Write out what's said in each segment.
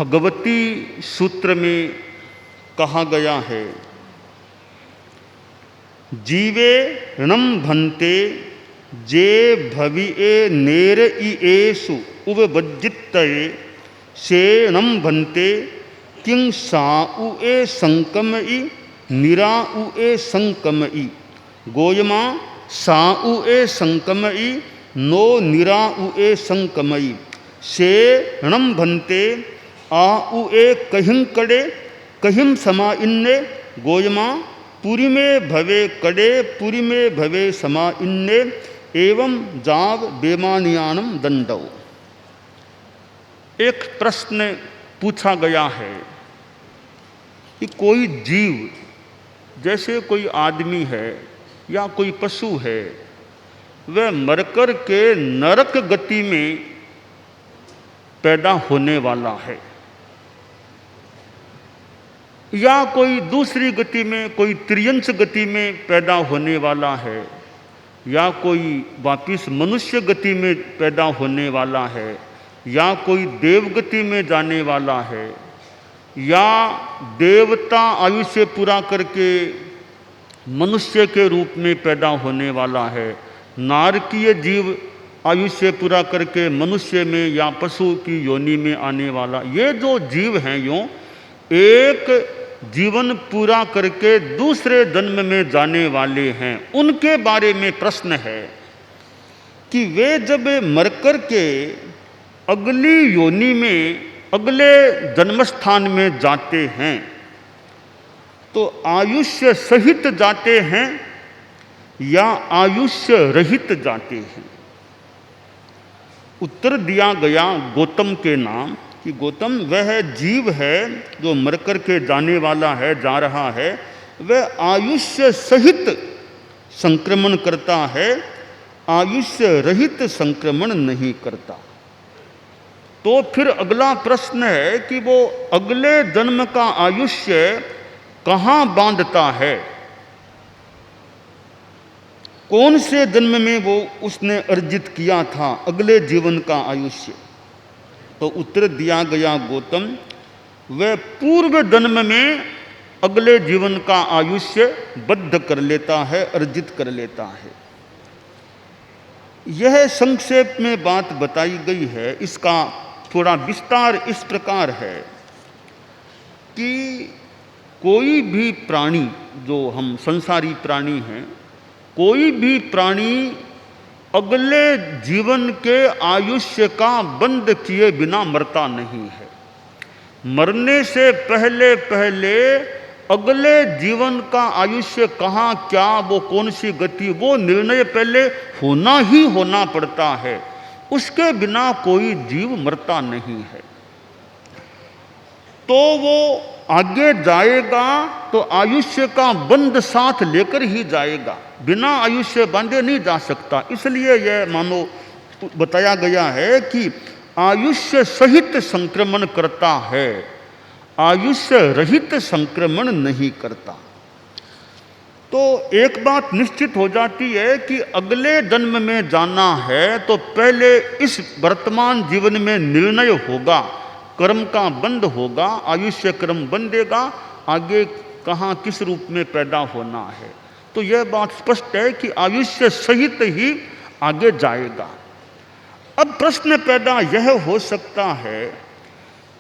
भगवती सूत्र में कहा गया है, जीवे ऋणम भन्ते जे भविए नेर इएषु उपवज्जित्तये शेणम भन्ते किं साउए संकमई निराउए संकमई गोयमा साउए संकमई नो निराउए संकमई शेणम भन्ते आउए कहिं कड़े कहिं समा इन्ने गोयमा पुरी में भवे कड़े पुरी में भवे समा इन्ने एवं जाव बेमानियानम दंडौ। एक प्रश्न पूछा गया है कि कोई जीव, जैसे कोई आदमी है या कोई पशु है, वह मरकर के नरक गति में पैदा होने वाला है या कोई दूसरी गति में, कोई त्रियंश गति में पैदा होने वाला है या कोई वापिस मनुष्य गति में पैदा होने वाला है या कोई देवगति में जाने वाला है या देवता आयुष्य पूरा करके मनुष्य के रूप में पैदा होने वाला है, नारकीय जीव आयुष्य पूरा करके मनुष्य में या पशु की योनि में आने वाला, ये जो जीव हैं यूँ एक जीवन पूरा करके दूसरे जन्म में जाने वाले हैं, उनके बारे में प्रश्न है कि वे जब मरकर के अगली योनि में अगले जन्मस्थान में जाते हैं तो आयुष्य सहित जाते हैं या आयुष्य रहित जाते हैं। उत्तर दिया गया गौतम के नाम कि गौतम वह जीव है जो मरकर के जाने वाला है, जा रहा है, वह आयुष्य सहित संक्रमण करता है, आयुष्य रहित संक्रमण नहीं करता। तो फिर अगला प्रश्न है कि वो अगले जन्म का आयुष्य कहाँ बांधता है, कौन से जन्म में वो उसने अर्जित किया था अगले जीवन का आयुष्य। तो उत्तर दिया गया गौतम, वह पूर्व जन्म में अगले जीवन का आयुष्य बद्ध कर लेता है, अर्जित कर लेता है। यह संक्षेप में बात बताई गई है। इसका थोड़ा विस्तार इस प्रकार है कि कोई भी प्राणी, जो हम संसारी प्राणी हैं, कोई भी प्राणी अगले जीवन के आयुष्य का बंध किए बिना मरता नहीं है। मरने से पहले पहले अगले जीवन का आयुष्य कहाँ, क्या, वो कौन सी गति, वो निर्णय पहले होना ही होना पड़ता है। उसके बिना कोई जीव मरता नहीं है। तो वो आगे जाएगा तो आयुष्य का बंध साथ लेकर ही जाएगा, बिना आयुष्य बांधे नहीं जा सकता। इसलिए यह मानो बताया गया है कि आयुष्य सहित संक्रमण करता है, आयुष्य रहित संक्रमण नहीं करता। तो एक बात निश्चित हो जाती है कि अगले जन्म में जाना है तो पहले इस वर्तमान जीवन में निर्णय होगा, कर्म का बंध होगा, आयुष्य कर्म बंधेगा, आगे कहाँ किस रूप में पैदा होना है। तो यह बात स्पष्ट है कि आयुष्य सहित ही आगे जाएगा। अब प्रश्न पैदा यह हो सकता है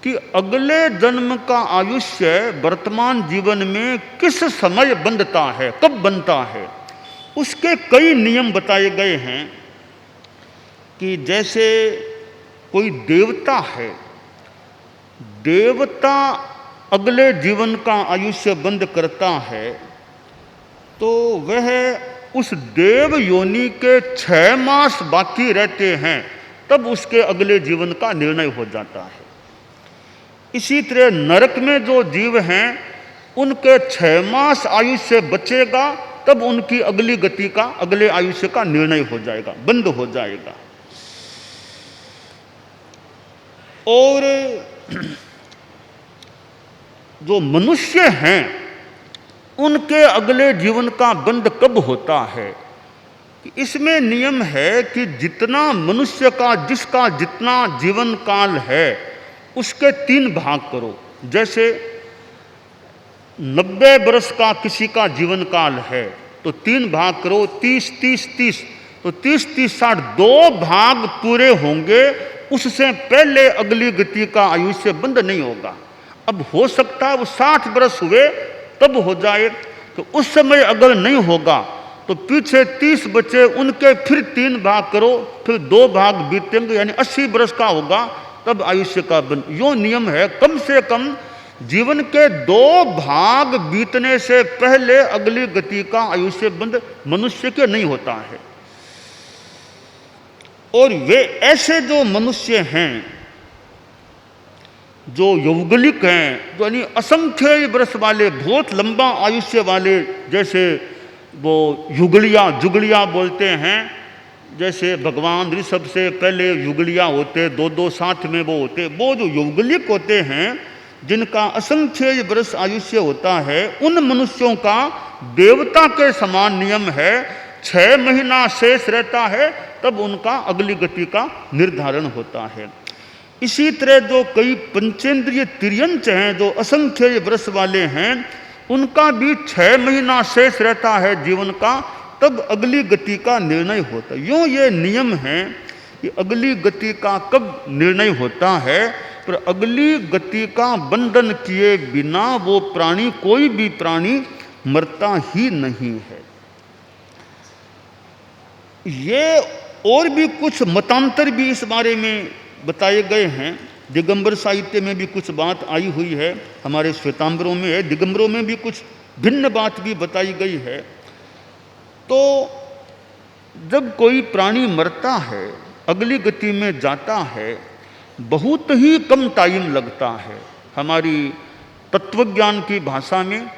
कि अगले जन्म का आयुष्य वर्तमान जीवन में किस समय बंधता है, कब बनता है। उसके कई नियम बताए गए हैं कि जैसे कोई देवता है, देवता अगले जीवन का आयुष्य बंद करता है तो वह उस देव योनि के 6 मास बाकी रहते हैं, तब उसके अगले जीवन का निर्णय हो जाता है। इसी तरह नरक में जो जीव हैं उनके 6 मास आयुष्य बचेगा, तब उनकी अगली गति का, अगले आयुष्य का निर्णय हो जाएगा, बंद हो जाएगा। और जो मनुष्य हैं उनके अगले जीवन का बंध कब होता है, इसमें नियम है कि जितना मनुष्य का, जिसका जितना जीवन काल है उसके 3 भाग करो। जैसे 90 वर्ष का किसी का जीवन काल है तो 3 भाग करो, 30 30 30, तो 30 30 60, 2 भाग पूरे होंगे, उससे पहले अगली गति का आयुष्य बंद नहीं होगा। अब हो सकता है वो 60 वर्ष हुए तब हो जाए, तो उस समय अगर नहीं होगा तो पीछे 30 बचे, उनके फिर 3 भाग करो, फिर 2 भाग बीतेंगे, यानी 80 वर्ष का होगा तब आयुष्य का बंद। यो नियम है, कम से कम जीवन के 2 भाग बीतने से पहले अगली गति का आयुष्य बंद मनुष्य के नहीं होता है। और वे ऐसे जो मनुष्य हैं जो यौगलिक हैं, जो यानी असंख्य वर्ष वाले, बहुत लंबा आयुष्य वाले, जैसे वो जुगलिया बोलते हैं, जैसे भगवान ऋषभ से पहले युगलिया होते, 2-2 साथ में वो होते, वो जो यौगलिक होते हैं जिनका असंख्य वर्ष आयुष्य होता है, उन मनुष्यों का देवता के समान नियम है, 6 महीना शेष रहता है तब उनका अगली गति का निर्धारण होता है। इसी तरह जो कई पंचेंद्रिय तिर्यंच हैं, जो असंख्य वर्ष वाले हैं, उनका भी 6 महीना शेष रहता है जीवन का, तब अगली गति का निर्णय होता है। यूँ ये नियम है कि अगली गति का कब निर्णय होता है, पर अगली गति का बंधन किए बिना वो प्राणी, कोई भी प्राणी मरता ही नहीं है। ये और भी कुछ मतांतर भी इस बारे में बताए गए हैं। दिगंबर साहित्य में भी कुछ बात आई हुई है, हमारे श्वेतांबरों में है, दिगंबरों में भी कुछ भिन्न बात भी बताई गई है। तो जब कोई प्राणी मरता है, अगली गति में जाता है, बहुत ही कम टाइम लगता है। हमारी तत्वज्ञान की भाषा में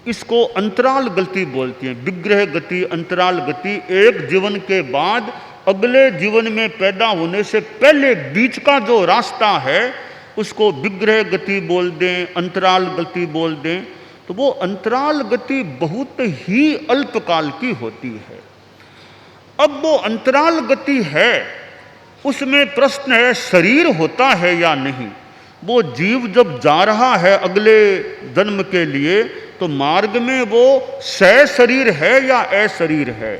इसको अंतराल गति बोलती हैं, विग्रह गति, अंतराल गति। एक जीवन के बाद अगले जीवन में पैदा होने से पहले बीच का जो रास्ता है उसको विग्रह गति बोल दें, अंतराल गति बोल दें, तो वो अंतराल गति बहुत ही अल्पकाल की होती है। अब वो अंतराल गति है, उसमें प्रश्न है शरीर होता है या नहीं। वो जीव जब जा रहा है अगले जन्म के लिए, तो मार्ग में वो शरीर है या अशरीर है,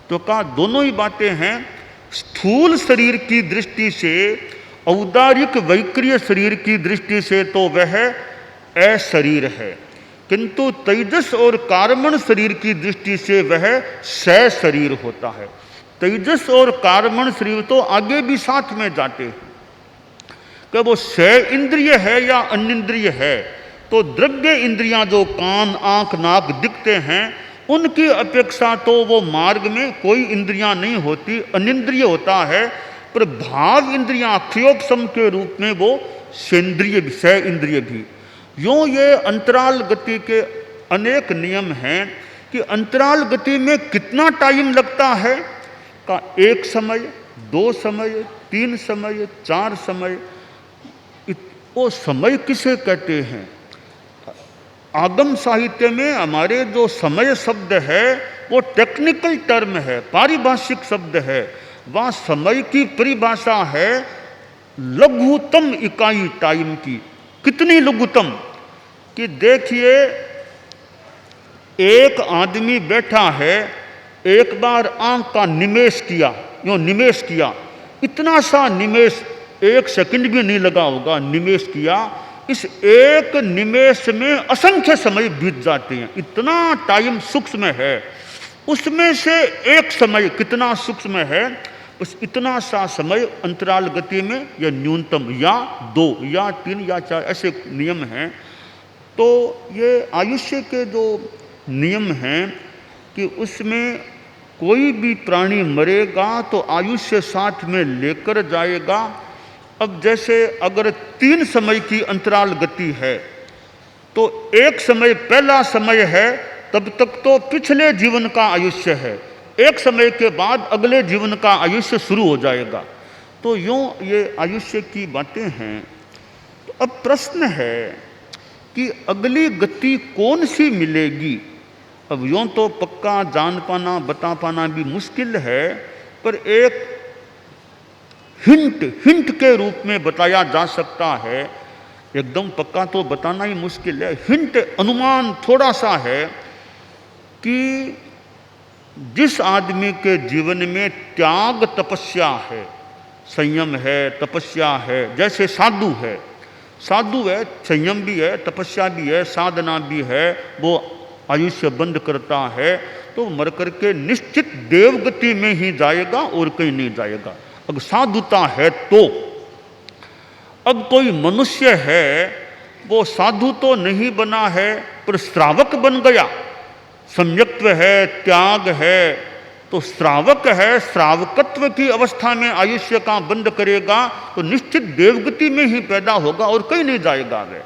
तो कहा दोनों ही बातें हैं। स्थूल शरीर की दृष्टि से, औदारिक वैक्रिय शरीर की दृष्टि से तो वह अशरीर है, किंतु तेजस और कार्मण शरीर की दृष्टि से वह शरीर होता है। तेजस और कार्मण शरीर तो आगे भी साथ में जाते हैं कि वो इंद्रिय है या अनिंद्रिय है। तो द्रव्य इंद्रियां जो कान, आंख, नाक दिखते हैं, उनकी अपेक्षा तो वो मार्ग में कोई इंद्रियां नहीं होती, अनिंद्रिय होता है। पर भाव इंद्रियां क्षयोपशम के रूप में वो इंद्रिय भी। यूँ ये अंतराल गति के अनेक नियम हैं कि अंतराल गति में कितना टाइम लगता है, का 1 समय, 2 समय, 3 समय, 4 समय। वो समय किसे कहते हैं? आगम साहित्य में हमारे जो समय शब्द है वो टेक्निकल टर्म है, पारिभाषिक शब्द है। वहाँ समय की परिभाषा है लघुतम इकाई टाइम की। कितनी लघुतम? कि देखिए, एक आदमी बैठा है, एक बार आंख का निमेश किया, यूँ निमेश किया, इतना सा निमेश, 1 सेकंड भी नहीं लगा होगा, निमेश किया। इस एक निमेश में असंख्य समय बीत जाते हैं, इतना टाइम सूक्ष्म है। उसमें से एक समय कितना सूक्ष्म है, बस इतना सा समय अंतराल गति में, या न्यूनतम या 2 या 3 या 4 ऐसे नियम हैं। तो ये आयुष्य के जो नियम हैं कि उसमें कोई भी प्राणी मरेगा तो आयुष्य साथ में लेकर जाएगा। अब जैसे अगर 3 समय की अंतराल गति है तो एक समय पहला समय है, तब तक तो पिछले जीवन का आयुष्य है, एक समय के बाद अगले जीवन का आयुष्य शुरू हो जाएगा। तो यूँ ये आयुष्य की बातें हैं। तो अब प्रश्न है कि अगली गति कौन सी मिलेगी। अब यूँ तो पक्का जान पाना, बता पाना भी मुश्किल है, पर एक हिंट हिंट के रूप में बताया जा सकता है। एकदम पक्का तो बताना ही मुश्किल है, हिंट अनुमान थोड़ा सा है कि जिस आदमी के जीवन में त्याग तपस्या है, संयम है, तपस्या है, जैसे साधु है, साधु है, संयम भी है, तपस्या भी है, साधना भी है, वो आयुष्य बंद करता है, तो मर करके निश्चित देवगति में ही जाएगा और कहीं नहीं जाएगा। अब साधुता है तो अब कोई मनुष्य है, वो साधु तो नहीं बना है पर श्रावक बन गया, सम्यक्त्व है, त्याग है, तो श्रावक है, श्रावकत्व की अवस्था में आयुष्य का बंद करेगा तो निश्चित देवगति में ही पैदा होगा और कहीं नहीं जाएगा। वे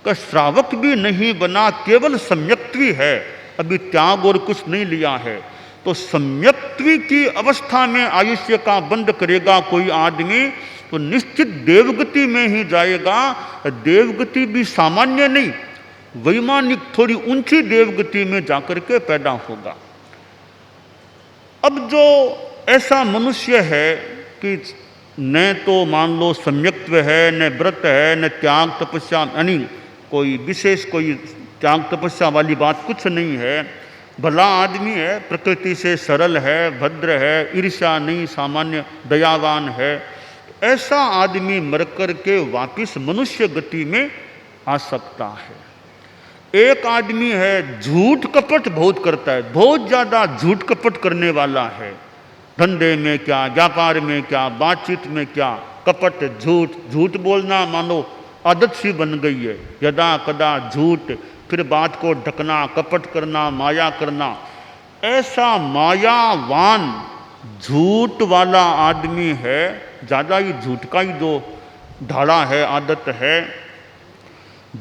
का श्रावक भी नहीं बना, केवल सम्यक्त्वी है, अभी त्याग और कुछ नहीं लिया है, तो सम्यक्त्वी की अवस्था में आयुष्य का बंद करेगा कोई आदमी तो निश्चित देवगति में ही जाएगा। देवगति भी सामान्य नहीं, वैमानिक थोड़ी ऊंची देवगति में जाकर के पैदा होगा। अब जो ऐसा मनुष्य है कि न तो मान लो सम्यक्त्व है, न व्रत है, न त्याग तपस्या, यानी कोई विशेष कोई त्याग तपस्या वाली बात कुछ नहीं है, भला आदमी है, प्रकृति से सरल है, भद्र है, ईर्ष्या नहीं, सामान्य दयावान है, ऐसा आदमी मरकर के वापिस मनुष्य गति में आ सकता है। एक आदमी है झूठ कपट बहुत करता है, बहुत ज़्यादा झूठ कपट करने वाला है, धंधे में क्या, व्यापार में क्या, बातचीत में क्या, कपट, झूठ, झूठ बोलना मानो आदत सी बन गई है, यदा कदा झूठ, फिर बात को ढकना, कपट करना, माया करना। ऐसा मायावान झूठ वाला आदमी है, ज़्यादा ही झूठ का ही जो ढाला है, आदत है,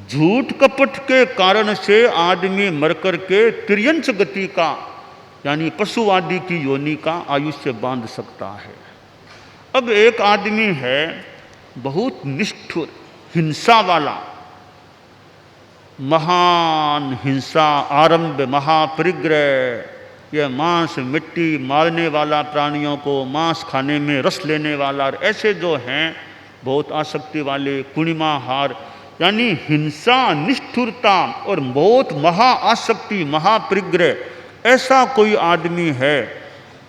झूठ कपट के कारण से आदमी मरकर के तिर्यंच गति का यानी पशु आदि की योनि का आयुष्य बांध सकता है। अब एक आदमी है बहुत निष्ठुर, हिंसा वाला, महान हिंसा, आरंभ, महापरिग्रह, यह मांस मिट्टी मारने वाला, प्राणियों को मांस खाने में रस लेने वाला, ऐसे जो हैं बहुत आसक्ति वाले, कुणिमाहार, यानी हिंसा, निष्ठुरता और बहुत महा आसक्ति, महापरिग्रह, ऐसा कोई आदमी है,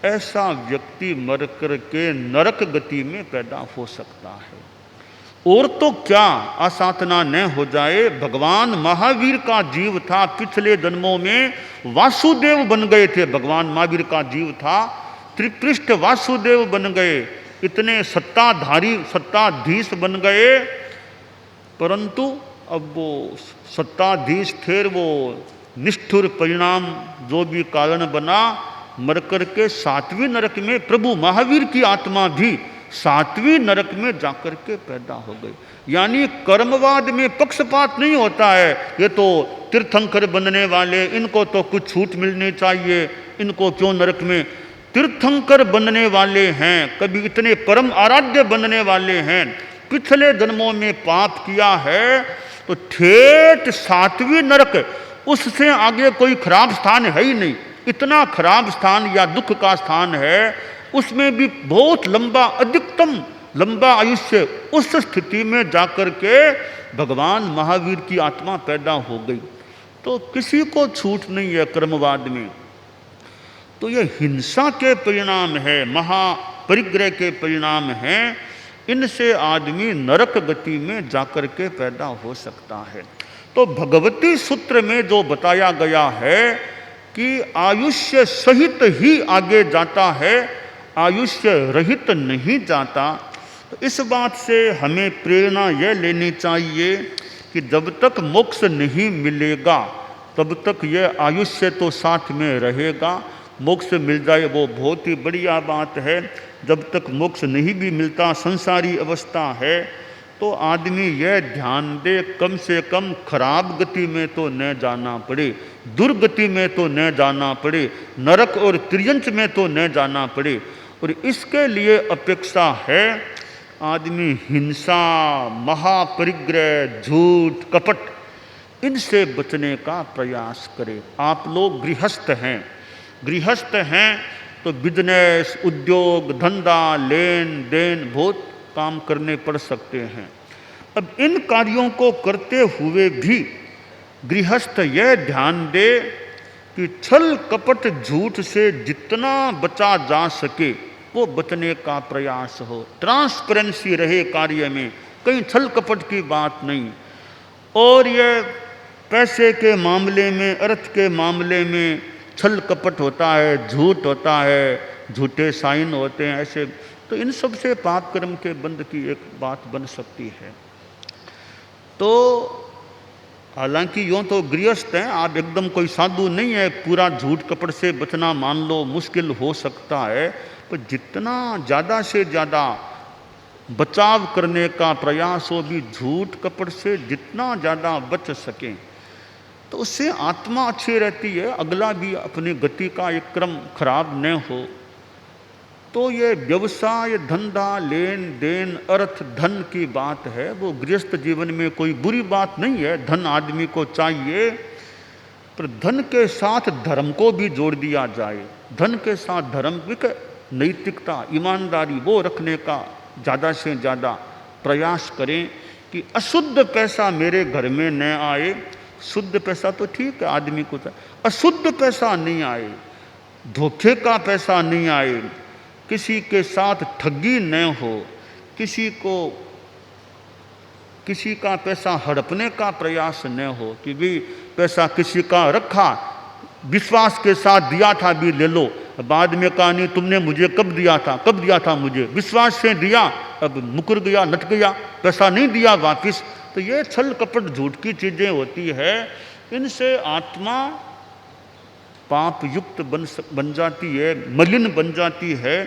ऐसा व्यक्ति मर कर के नरक गति में पैदा हो सकता है। और तो क्या असाधना न हो जाए, भगवान महावीर का जीव था, पिछले जन्मों में वासुदेव बन गए थे, भगवान महावीर का जीव था, त्रिपृष्ठ वासुदेव बन गए, इतने सत्ताधारी, सत्ताधीश बन गए, परंतु अब वो सत्ताधीश थे, वो निष्ठुर परिणाम जो भी कारण बना, मर कर के 7वीं नरक में, प्रभु महावीर की आत्मा भी 7वीं नरक में जाकर के पैदा हो गई। यानी कर्मवाद में पक्षपात नहीं होता है, ये तो तीर्थंकर बनने वाले, इनको तो कुछ छूट मिलनी चाहिए, इनको क्यों नरक में। तीर्थंकर बनने वाले हैं, कभी इतने परम आराध्य बनने वाले हैं, पिछले जन्मों में पाप किया है तो ठेठ 7वीं नरक, उससे आगे कोई खराब स्थान है ही नहीं, इतना खराब स्थान या दुख का स्थान है, उसमें भी बहुत लंबा, अधिकतम लंबा आयुष्य, उस स्थिति में जाकर के भगवान महावीर की आत्मा पैदा हो गई। तो किसी को छूट नहीं है कर्मवाद में। तो ये हिंसा के परिणाम है, महापरिग्रह के परिणाम हैं, इनसे आदमी नरक गति में जाकर के पैदा हो सकता है। तो भगवती सूत्र में जो बताया गया है कि आयुष्य सहित ही आगे जाता है, आयुष्य रहित नहीं जाता, तो इस बात से हमें प्रेरणा यह लेनी चाहिए कि जब तक मोक्ष नहीं मिलेगा तब तक यह आयुष्य तो साथ में रहेगा। मोक्ष मिल जाए वो बहुत ही बढ़िया बात है, जब तक मोक्ष नहीं भी मिलता, संसारी अवस्था है, तो आदमी यह ध्यान दे कम से कम खराब गति में तो न जाना पड़े, दुर्गति में तो न जाना पड़े, नरक और त्रियंच में तो न जाना पड़े। और इसके लिए अपेक्षा है आदमी हिंसा, महापरिग्रह, झूठ, कपट, इनसे बचने का प्रयास करे। आप लोग गृहस्थ हैं, गृहस्थ हैं तो बिजनेस, उद्योग, धंधा, लेन देन बहुत काम करने पड़ सकते हैं। अब इन कार्यों को करते हुए भी गृहस्थ यह ध्यान दे कि छल कपट झूठ से जितना बचा जा सके वो बचने का प्रयास हो। ट्रांसपेरेंसी रहे कार्य में, कहीं छल कपट की बात नहीं। और ये पैसे के मामले में, अर्थ के मामले में छल कपट होता है, झूठ होता है, झूठे साइन होते हैं ऐसे, तो इन सब से पाप कर्म के बंध की एक बात बन सकती है। तो हालांकि यूँ तो गृहस्थ हैं, आप एकदम कोई साधु नहीं है, पूरा झूठ कपट से बचना मान लो मुश्किल हो सकता है, पर जितना ज़्यादा से ज़्यादा बचाव करने का प्रयास हो भी झूठ कपट से जितना ज़्यादा बच सकें तो उससे आत्मा अच्छी रहती है, अगला भी अपनी गति का एक क्रम खराब न हो। तो ये व्यवसाय, धंधा, लेन देन, अर्थ, धन की बात है, वो गृहस्थ जीवन में कोई बुरी बात नहीं है, धन आदमी को चाहिए, पर धन के साथ धर्म को भी जोड़ दिया जाए। धन के साथ धर्म भी, नैतिकता, ईमानदारी वो रखने का ज़्यादा से ज़्यादा प्रयास करें कि अशुद्ध पैसा मेरे घर में न आए। शुद्ध पैसा तो ठीक है आदमी को, अशुद्ध पैसा नहीं आए, धोखे का पैसा नहीं आए, किसी के साथ ठगी न हो, किसी का पैसा हड़पने का प्रयास न हो कि भी पैसा किसी का रखा, विश्वास के साथ दिया था भी ले लो, बाद में कहा नहीं तुमने मुझे कब दिया था मुझे, विश्वास से दिया, अब मुकर गया, लट गया, पैसा नहीं दिया वापिस। तो ये छल कपट झूठ की चीज़ें होती है, इनसे आत्मा पाप युक्त बन जाती है, मलिन बन जाती है।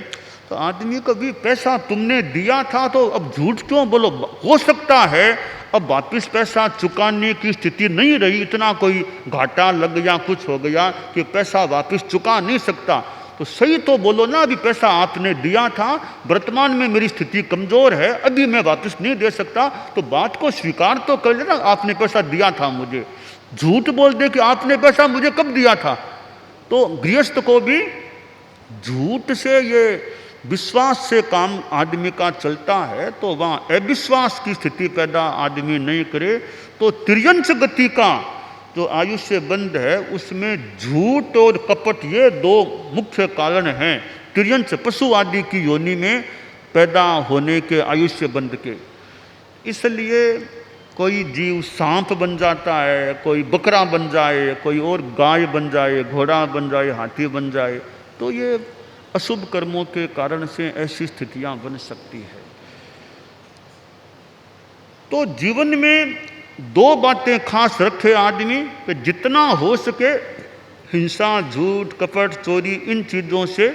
तो आदमी को भी पैसा तुमने दिया था तो अब झूठ क्यों बोलो, हो सकता है अब वापिस पैसा चुकाने की स्थिति नहीं रही, इतना कोई घाटा लग गया, कुछ हो गया कि पैसा वापिस चुका नहीं सकता, तो सही तो बोलो ना, अभी पैसा आपने दिया था, वर्तमान में मेरी स्थिति कमज़ोर है, अभी मैं वापस नहीं दे सकता, तो बात को स्वीकार तो कर लेना, आपने पैसा दिया था मुझे। झूठ बोल दे कि आपने पैसा मुझे कब दिया था, तो गृहस्थ को भी झूठ से, ये विश्वास से काम आदमी का चलता है, तो वहाँ अविश्वास की स्थिति पैदा आदमी नहीं करे। तो त्रियंश गति का जो आयुष्य बंध है उसमें झूठ और कपट ये दो मुख्य कारण हैं, त्रियंश पशु आदि की योनि में पैदा होने के आयुष्य बंध के। इसलिए कोई जीव सांप बन जाता है, कोई बकरा बन जाए, कोई और गाय बन जाए, घोड़ा बन जाए, हाथी बन जाए, तो ये अशुभ कर्मों के कारण से ऐसी स्थितियां बन सकती है। तो जीवन में दो बातें खास रखे आदमी कि जितना हो सके हिंसा, झूठ, कपट, चोरी, इन चीज़ों से,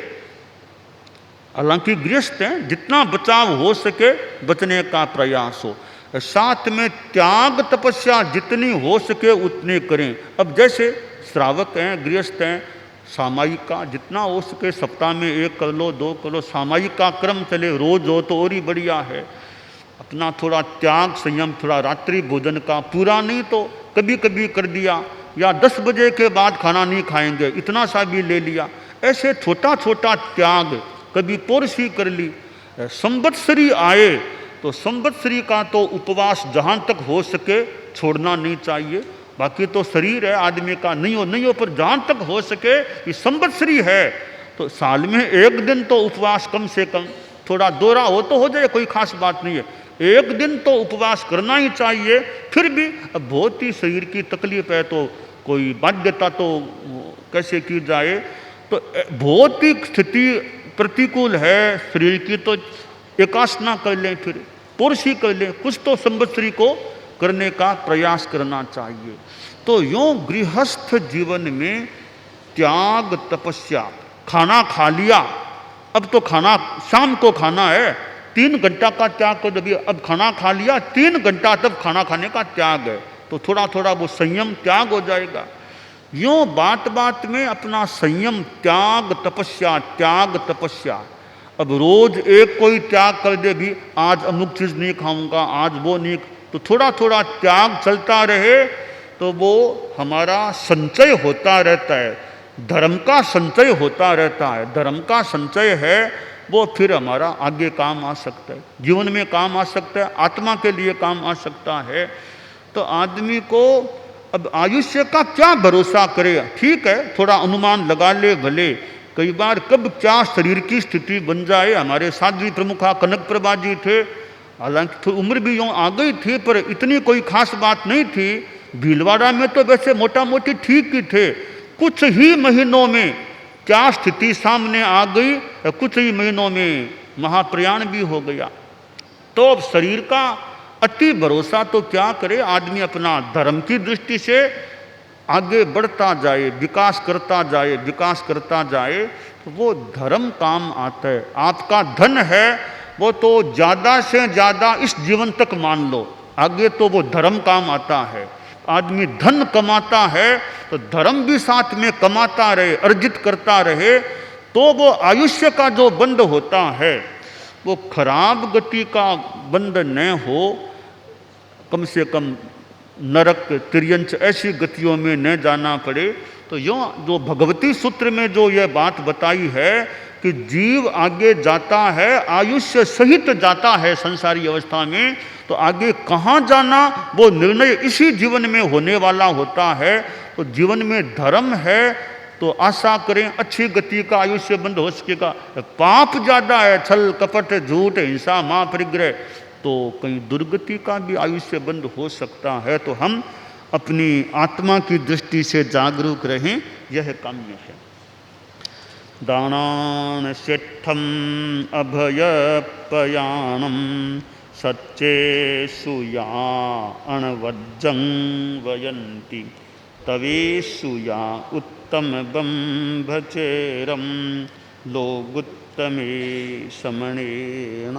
हालांकि गृहस्थ हैं, जितना बचाव हो सके बचने का प्रयास हो। साथ में त्याग तपस्या जितनी हो सके उतनी करें। अब जैसे श्रावक हैं, गृहस्थ हैं, सामायिक का जितना हो सके सप्ताह में 1 कर लो, 2 कर लो, सामायिक का क्रम चले, रोज हो तो और ही बढ़िया है। अपना थोड़ा त्याग संयम, थोड़ा रात्रि भोजन का, पूरा नहीं तो कभी कभी कर दिया, या 10 बजे के बाद खाना नहीं खाएंगे, इतना सा भी ले लिया, ऐसे छोटा छोटा त्याग, कभी पौरसी कर ली। संवत्सरी आए तो संवत्सरी का तो उपवास जहाँ तक हो सके छोड़ना नहीं चाहिए, बाकी तो शरीर है आदमी का, नहीं हो, पर जहाँ तक हो सके ये संवत्सरी है तो साल में 1 दिन तो उपवास कम से कम, थोड़ा दोहरा हो तो हो जाए, कोई खास बात नहीं है, 1 दिन तो उपवास करना ही चाहिए। फिर भी अब बहुत ही शरीर की तकलीफ है तो कोई बाध्यता तो कैसे की जाए, तो भौतिक स्थिति प्रतिकूल है शरीर की तो एकासना कर लें, फिर पुरुषी कर लें, कुछ तो संवत्सरी को करने का प्रयास करना चाहिए। तो यूँ गृहस्थ जीवन में त्याग तपस्या, खाना खा लिया, अब तो खाना शाम को खाना है, 3 घंटा का त्याग कर दो, अब खाना खा लिया 3 घंटा तक खाना खाने का त्याग है, तो थोड़ा थोड़ा वो संयम त्याग हो जाएगा। यूँ बात बात में अपना संयम, त्याग तपस्या। अब रोज एक कोई त्याग कर दे भी, आज अमुक चीज़ नहीं खाऊंगा, आज वो नहीं, तो थोड़ा थोड़ा त्याग चलता रहे तो वो हमारा संचय होता रहता है। धर्म का संचय होता रहता है। धर्म का संचय है वो फिर हमारा आगे काम आ सकता है, जीवन में काम आ सकता है, आत्मा के लिए काम आ सकता है। तो आदमी को अब आयुष्य का क्या भरोसा करे? ठीक है, थोड़ा अनुमान लगा ले भले, कई बार कब क्या शरीर की स्थिति बन जाए। हमारे साध्वी प्रमुखा कनक प्रभा जी थे, हालांकि तो उम्र भी यूँ आ गई थी पर इतनी कोई खास बात नहीं थी। भीलवाड़ा में तो वैसे मोटा मोटी ठीक ही थे। कुछ ही महीनों में क्या स्थिति सामने आ गई, कुछ ही महीनों में महाप्रयाण भी हो गया। तो अब शरीर का अति भरोसा तो क्या करे, आदमी अपना धर्म की दृष्टि से आगे बढ़ता जाए, विकास करता जाए, विकास करता जाए, तो वो धर्म काम आता है। आपका धन है वो तो ज़्यादा से ज़्यादा इस जीवन तक मान लो, आगे तो वो धर्म काम आता है। आदमी धन कमाता है तो धर्म भी साथ में कमाता रहे, अर्जित करता रहे, तो वो आयुष्य का जो बंध होता है वो खराब गति का बंध न हो, कम से कम नरक तिर्यंच ऐसी गतियों में न जाना पड़े। तो यूँ जो भगवती सूत्र में जो यह बात बताई है कि जीव आगे जाता है, आयुष्य सहित जाता है संसारी अवस्था में, तो आगे कहाँ जाना वो निर्णय इसी जीवन में होने वाला होता है। तो जीवन में धर्म है तो आशा करें अच्छी गति का आयुष्य बंद हो सकेगा। पाप ज़्यादा है, छल कपट झूठ हिंसा मां परिग्रह, तो कहीं दुर्गति का भी आयुष्य बंद हो सकता है। तो हम अपनी आत्मा की दृष्टि से जागरूक रहें, यह काम्य है। दानान शिष्ठम अभयपयाणम सच्चे सुया अणवज्जं वयन्ति तवेशुया उत्तम बंभचेरम लोगुत्तमे समणेनायते।